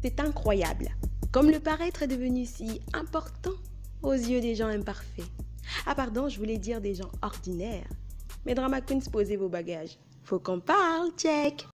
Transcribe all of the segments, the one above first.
C'est incroyable. Comme le paraître est devenu si important aux yeux des gens imparfaits. Ah pardon, je voulais dire des gens ordinaires. Mais Drama Queens, posez vos bagages. Faut qu'on parle, check.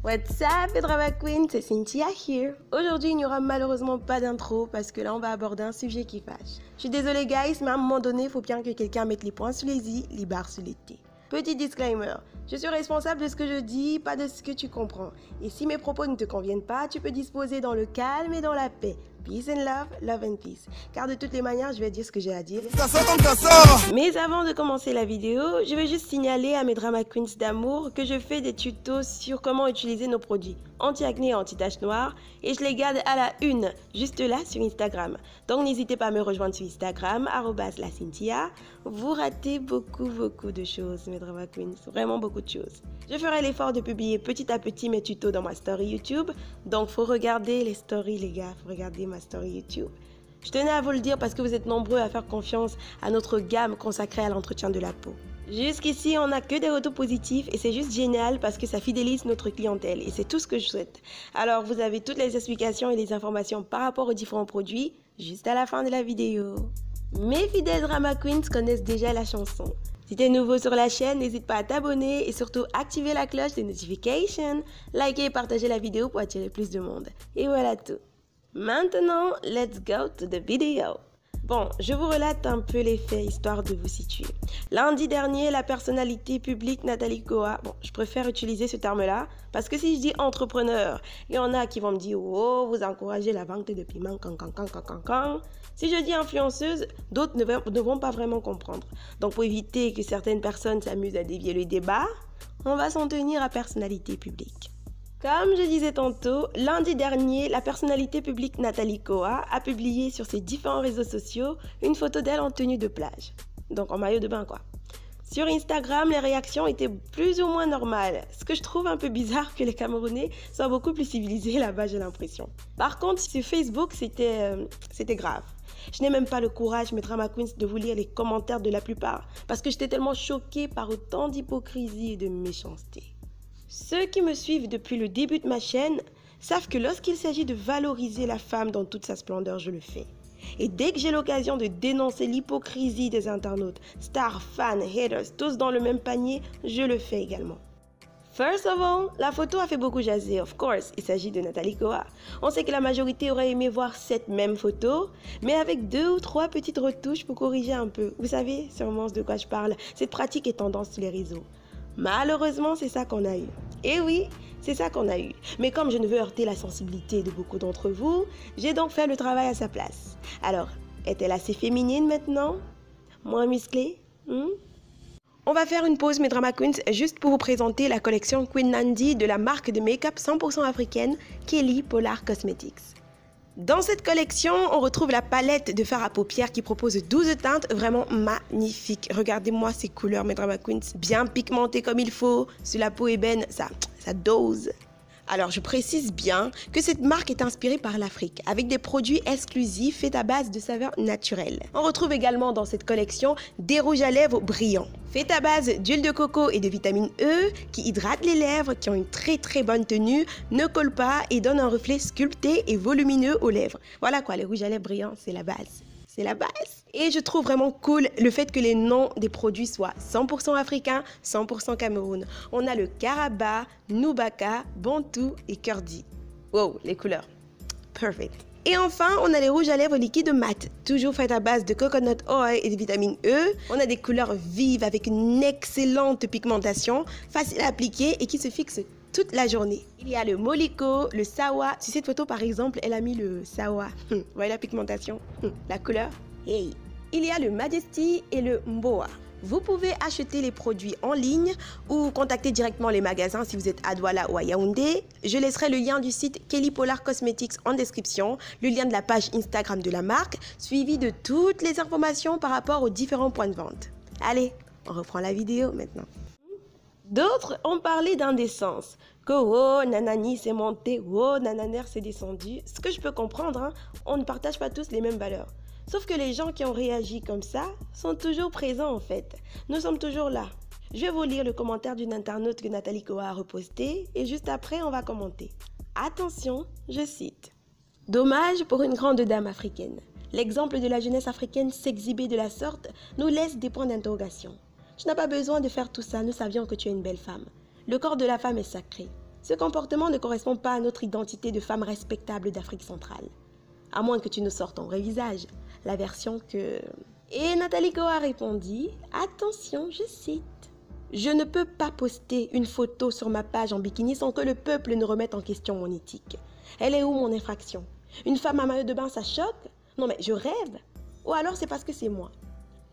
What's up les Drama Queens, c'est Cynthia here. Aujourd'hui, il n'y aura malheureusement pas d'intro parce que là, on va aborder un sujet qui fâche. Je suis désolée guys, mais à un moment donné, il faut bien que quelqu'un mette les points sur les i, les barres sur les t. Petit disclaimer, je suis responsable de ce que je dis, pas de ce que tu comprends. Et si mes propos ne te conviennent pas, tu peux disposer dans le calme et dans la paix. Peace and love, love and peace. Car de toutes les manières, je vais dire ce que j'ai à dire. Mais avant de commencer la vidéo, je vais juste signaler à mes Drama Queens d'amour que je fais des tutos sur comment utiliser nos produits anti-acné et anti-taches noires et je les garde à la une, juste là sur Instagram. Donc n'hésitez pas à me rejoindre sur Instagram, @laCynthia. Vous ratez beaucoup de choses, mes Drama Queens, vraiment beaucoup de choses. Je ferai l'effort de publier petit à petit mes tutos dans ma story YouTube. Donc faut regarder les stories les gars, faut regarder ma story YouTube. Je tenais à vous le dire parce que vous êtes nombreux à faire confiance à notre gamme consacrée à l'entretien de la peau. Jusqu'ici, on n'a que des retours positifs et c'est juste génial parce que ça fidélise notre clientèle et c'est tout ce que je souhaite. Alors, vous avez toutes les explications et les informations par rapport aux différents produits juste à la fin de la vidéo. Mes fidèles Drama Queens connaissent déjà la chanson. Si tu es nouveau sur la chaîne, n'hésite pas à t'abonner et surtout activer la cloche de notification, liker et partager la vidéo pour attirer plus de monde. Et voilà tout. Maintenant, let's go to the video. Bon, je vous relate un peu les faits, histoire de vous situer. Lundi dernier, la personnalité publique Nathalie Koa, bon, je préfère utiliser ce terme-là, parce que si je dis entrepreneur, il y en a qui vont me dire « Oh, vous encouragez la vente de piments, can. » Si je dis influenceuse, d'autres ne vont pas vraiment comprendre. Donc, pour éviter que certaines personnes s'amusent à dévier le débat, on va s'en tenir à personnalité publique. Comme je disais tantôt, lundi dernier, la personnalité publique Nathalie Koa a publié sur ses différents réseaux sociaux une photo d'elle en tenue de plage. Donc en maillot de bain quoi. Sur Instagram, les réactions étaient plus ou moins normales. Ce que je trouve un peu bizarre que les Camerounais soient beaucoup plus civilisés là-bas, j'ai l'impression. Par contre, sur Facebook, c'était grave. Je n'ai même pas le courage, mes Drama Queens, de vous lire les commentaires de la plupart parce que j'étais tellement choquée par autant d'hypocrisie et de méchanceté. Ceux qui me suivent depuis le début de ma chaîne savent que lorsqu'il s'agit de valoriser la femme dans toute sa splendeur, je le fais. Et dès que j'ai l'occasion de dénoncer l'hypocrisie des internautes, stars, fans, haters, tous dans le même panier, je le fais également. First of all, la photo a fait beaucoup jaser, of course, il s'agit de Nathalie Koa. On sait que la majorité aurait aimé voir cette même photo, mais avec 2 ou 3 petites retouches pour corriger un peu. Vous savez sûrement de quoi je parle, cette pratique est tendance sur les réseaux. Malheureusement, c'est ça qu'on a eu. Et oui, c'est ça qu'on a eu. Mais comme je ne veux heurter la sensibilité de beaucoup d'entre vous, j'ai donc fait le travail à sa place. Alors, est-elle assez féminine maintenant? Moins musclée? On va faire une pause, mes Drama Queens, juste pour vous présenter la collection Queen Nandi de la marque de make-up 100% africaine, Kelly Polar Cosmetics. Dans cette collection, on retrouve la palette de fard à paupières qui propose 12 teintes vraiment magnifiques. Regardez-moi ces couleurs, mes Drama Queens, bien pigmentées comme il faut, sur la peau ébène, ça dose. Alors, je précise bien que cette marque est inspirée par l'Afrique, avec des produits exclusifs faits à base de saveurs naturelles. On retrouve également dans cette collection des rouges à lèvres brillants, faits à base d'huile de coco et de vitamine E, qui hydratent les lèvres, qui ont une très bonne tenue, ne collent pas et donnent un reflet sculpté et volumineux aux lèvres. Voilà quoi, les rouges à lèvres brillants, c'est la base. C'est la base. Et je trouve vraiment cool le fait que les noms des produits soient 100% africains, 100% Cameroun. On a le Karaba, Nubaka, Bantou et Kurdi. Wow, les couleurs. Perfect. Et enfin, on a les rouges à lèvres liquides mat, toujours faits à base de coconut oil et de vitamine E. On a des couleurs vives avec une excellente pigmentation, facile à appliquer et qui se fixe toute la journée. Il y a le Moliko, le Sawa. Sur cette photo, par exemple, elle a mis le Sawa. Vous voyez la pigmentation, la couleur. Hey. Il y a le Majesty et le Mboa. Vous pouvez acheter les produits en ligne ou contacter directement les magasins si vous êtes à Douala ou à Yaoundé. Je laisserai le lien du site Kelly Polar Cosmetics en description, le lien de la page Instagram de la marque, suivi de toutes les informations par rapport aux différents points de vente. Allez, on reprend la vidéo maintenant. D'autres ont parlé d'indécence, que oh nanani c'est monté, oh nananer c'est descendu. Ce que je peux comprendre, hein, on ne partage pas tous les mêmes valeurs. Sauf que les gens qui ont réagi comme ça sont toujours présents en fait. Nous sommes toujours là. Je vais vous lire le commentaire d'une internaute que Nathalie Koa a reposté et juste après, on va commenter. Attention, je cite. Dommage pour une grande dame africaine. L'exemple de la jeunesse africaine s'exhiber de la sorte nous laisse des points d'interrogation. Tu n'as pas besoin de faire tout ça, nous savions que tu es une belle femme. Le corps de la femme est sacré. Ce comportement ne correspond pas à notre identité de femme respectable d'Afrique centrale. À moins que tu nous sortes ton vrai visage, la version que... Et Nathalie Koa répondit, attention, je cite. Je ne peux pas poster une photo sur ma page en bikini sans que le peuple ne remette en question mon éthique. Elle est où mon infraction? Une femme à maillot de bain, ça choque? Non mais je rêve. Ou alors c'est parce que c'est moi.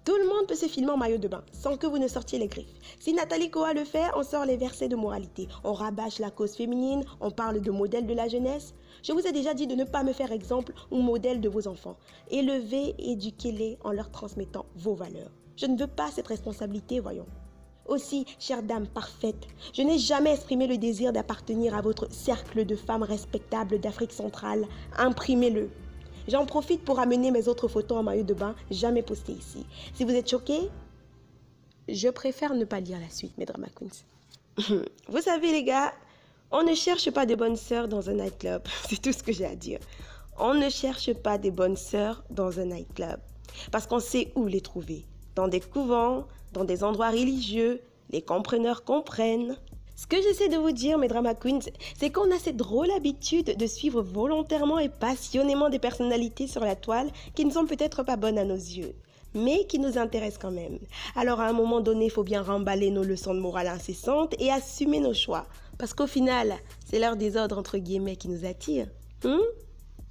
Tout le monde peut se filmer en maillot de bain sans que vous ne sortiez les griffes. Si Nathalie Koa le fait, on sort les versets de moralité. On rabâche la cause féminine, on parle de modèle de la jeunesse. Je vous ai déjà dit de ne pas me faire exemple ou modèle de vos enfants. Élevez et éduquez-les en leur transmettant vos valeurs. Je ne veux pas cette responsabilité, voyons. Aussi, chère dame parfaite, je n'ai jamais exprimé le désir d'appartenir à votre cercle de femmes respectables d'Afrique centrale. Imprimez-le. J'en profite pour amener mes autres photos en maillot de bain, jamais postées ici. Si vous êtes choqués, je préfère ne pas lire la suite, mes drama queens. Vous savez les gars, on ne cherche pas des bonnes sœurs dans un nightclub. C'est tout ce que j'ai à dire. On ne cherche pas des bonnes sœurs dans un nightclub. Parce qu'on sait où les trouver. Dans des couvents, dans des endroits religieux, les compreneurs comprennent. Ce que j'essaie de vous dire, mes drama queens, c'est qu'on a cette drôle habitude de suivre volontairement et passionnément des personnalités sur la toile qui ne sont peut-être pas bonnes à nos yeux, mais qui nous intéressent quand même. Alors à un moment donné, il faut bien remballer nos leçons de morale incessantes et assumer nos choix. Parce qu'au final, c'est leur désordre entre guillemets qui nous attire.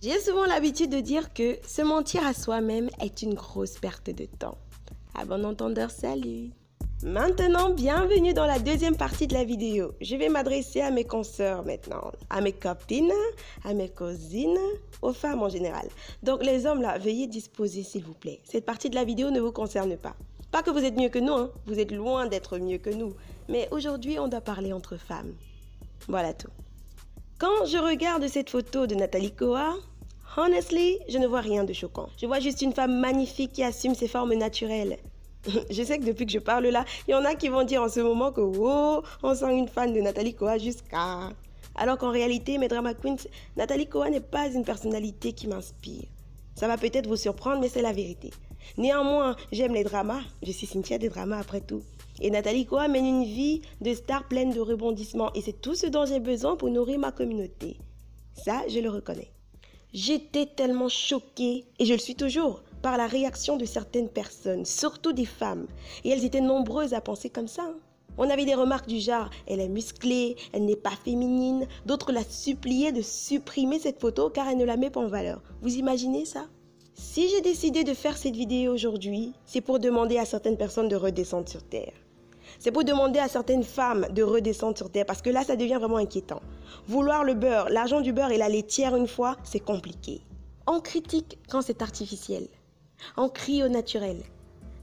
J'ai souvent l'habitude de dire que se mentir à soi-même est une grosse perte de temps. À bon entendeur, salut! Maintenant, bienvenue dans la deuxième partie de la vidéo. Je vais m'adresser à mes consoeurs maintenant, à mes copines, à mes cousines, aux femmes en général. Donc les hommes là, veuillez disposer s'il vous plaît. Cette partie de la vidéo ne vous concerne pas. Pas que vous êtes mieux que nous, hein. Vous êtes loin d'être mieux que nous. Mais aujourd'hui, on doit parler entre femmes. Voilà tout. Quand je regarde cette photo de Nathalie Koa, honestly, je ne vois rien de choquant. Je vois juste une femme magnifique qui assume ses formes naturelles. Je sais que depuis que je parle là, il y en a qui vont dire en ce moment que oh, on sent une fan de Nathalie Koa jusqu'à... Alors qu'en réalité, mes drama queens, Nathalie Koa n'est pas une personnalité qui m'inspire. Ça va peut-être vous surprendre, mais c'est la vérité. Néanmoins, j'aime les dramas. Je suis Cynthia des dramas après tout. Et Nathalie Koa mène une vie de star pleine de rebondissements. Et c'est tout ce dont j'ai besoin pour nourrir ma communauté. Ça, je le reconnais. J'étais tellement choquée, et je le suis toujours, par la réaction de certaines personnes, surtout des femmes. Et elles étaient nombreuses à penser comme ça. On avait des remarques du genre « elle est musclée, elle n'est pas féminine ». D'autres la suppliaient de supprimer cette photo car elle ne la met pas en valeur. Vous imaginez ça? Si j'ai décidé de faire cette vidéo aujourd'hui, c'est pour demander à certaines personnes de redescendre sur Terre. C'est pour demander à certaines femmes de redescendre sur Terre parce que là, ça devient vraiment inquiétant. Vouloir le beurre, l'argent du beurre et la laitière une fois, c'est compliqué. On critique quand c'est artificiel. On crie au naturel.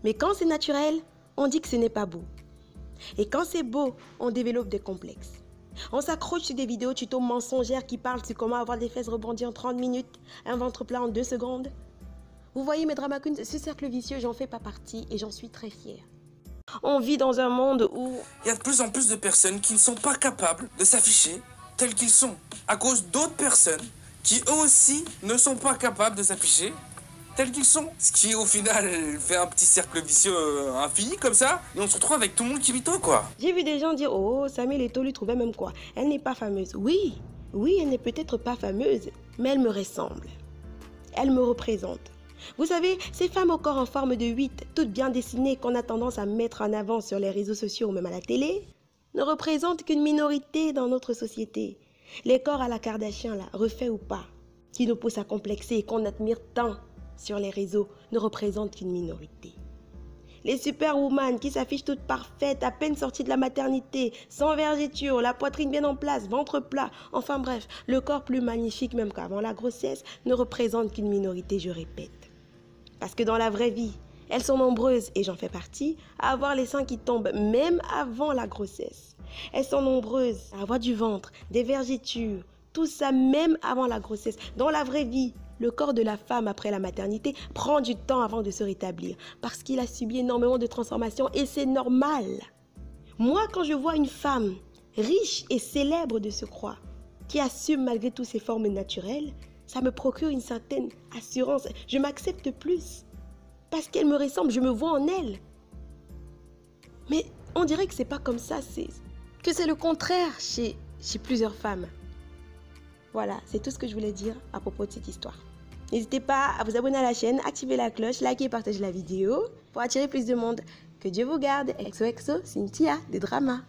Mais quand c'est naturel, on dit que ce n'est pas beau. Et quand c'est beau, on développe des complexes. On s'accroche sur des vidéos tuto mensongères qui parlent sur comment avoir des fesses rebondies en 30 minutes, un ventre plat en 2 secondes. Vous voyez mes drama queens, ce cercle vicieux, j'en fais pas partie et j'en suis très fière. On vit dans un monde où... Il y a de plus en plus de personnes qui ne sont pas capables de s'afficher tels qu'ils sont, à cause d'autres personnes qui eux aussi ne sont pas capables de s'afficher tels qu'ils sont. Ce qui au final fait un petit cercle vicieux infini comme ça, et on se retrouve avec tout le monde qui mytho quoi. J'ai vu des gens dire « Oh, Samuel Eto'o lui trouvait même quoi? Elle n'est pas fameuse. » Oui, elle n'est peut-être pas fameuse, mais elle me ressemble. Elle me représente. Vous savez, ces femmes au corps en forme de 8, toutes bien dessinées qu'on a tendance à mettre en avant sur les réseaux sociaux ou même à la télé, ne représentent qu'une minorité dans notre société. Les corps à la Kardashian, là, refaits ou pas, qui nous poussent à complexer et qu'on admire tant sur les réseaux, ne représentent qu'une minorité. Les superwoman qui s'affichent toutes parfaites, à peine sorties de la maternité, sans vergeture, la poitrine bien en place, ventre plat, enfin bref, le corps plus magnifique même qu'avant la grossesse, ne représente qu'une minorité, je répète. Parce que dans la vraie vie, elles sont nombreuses, et j'en fais partie, à avoir les seins qui tombent même avant la grossesse. Elles sont nombreuses à avoir du ventre, des vergetures, tout ça même avant la grossesse. Dans la vraie vie, le corps de la femme après la maternité prend du temps avant de se rétablir parce qu'il a subi énormément de transformations et c'est normal. Moi, quand je vois une femme riche et célèbre de surcroît, qui assume malgré toutes ses formes naturelles, ça me procure une certaine assurance. Je m'accepte plus. Parce qu'elle me ressemble, je me vois en elle. Mais on dirait que c'est pas comme ça, que c'est le contraire chez plusieurs femmes. Voilà, c'est tout ce que je voulais dire à propos de cette histoire. N'hésitez pas à vous abonner à la chaîne, activer la cloche, liker et partager la vidéo pour attirer plus de monde. Que Dieu vous garde. XOXO, Cynthia, des dramas.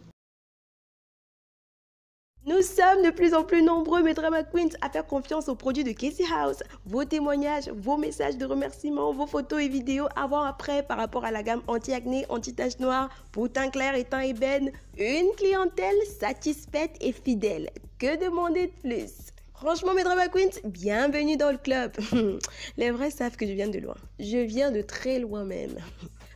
Nous sommes de plus en plus nombreux, mes drama queens, à faire confiance aux produits de Casey House. Vos témoignages, vos messages de remerciement, vos photos et vidéos avant-après par rapport à la gamme anti-acné, anti-taches noires, pour teint clair et teint ébène. Une clientèle satisfaite et fidèle. Que demander de plus? Franchement, mes drama queens, bienvenue dans le club. Les vrais savent que je viens de loin. Je viens de très loin même.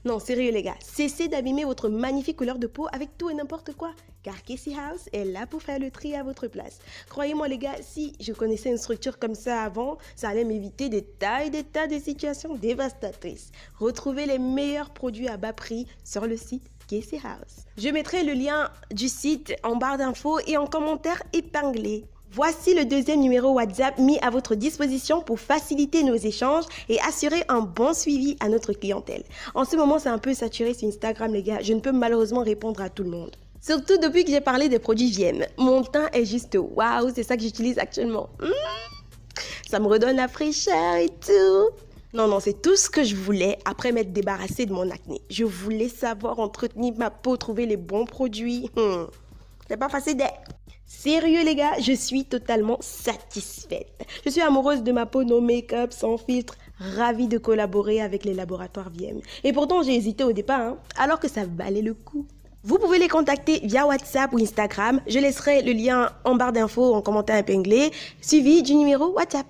Non, sérieux les gars, cessez d'abîmer votre magnifique couleur de peau avec tout et n'importe quoi. Car Casey House est là pour faire le tri à votre place. Croyez-moi les gars, si je connaissais une structure comme ça avant, ça allait m'éviter des tas de situations dévastatrices. Retrouvez les meilleurs produits à bas prix sur le site Casey House. Je mettrai le lien du site en barre d'infos et en commentaire épinglé. Voici le deuxième numéro WhatsApp mis à votre disposition pour faciliter nos échanges et assurer un bon suivi à notre clientèle. En ce moment, c'est un peu saturé sur Instagram, les gars. Je ne peux malheureusement répondre à tout le monde. Surtout depuis que j'ai parlé des produits VM. Mon teint est juste waouh, c'est ça que j'utilise actuellement. Ça me redonne la fraîcheur et tout. Non, c'est tout ce que je voulais après m'être débarrassée de mon acné. Je voulais savoir entretenir ma peau, trouver les bons produits. C'est pas facile d'être. Sérieux les gars, je suis totalement satisfaite. Je suis amoureuse de ma peau, no make-up, sans filtre, ravie de collaborer avec les laboratoires VM. Et pourtant j'ai hésité au départ, alors que ça valait le coup. Vous pouvez les contacter via WhatsApp ou Instagram. Je laisserai le lien en barre d'infos en commentaire épinglé, suivi du numéro WhatsApp.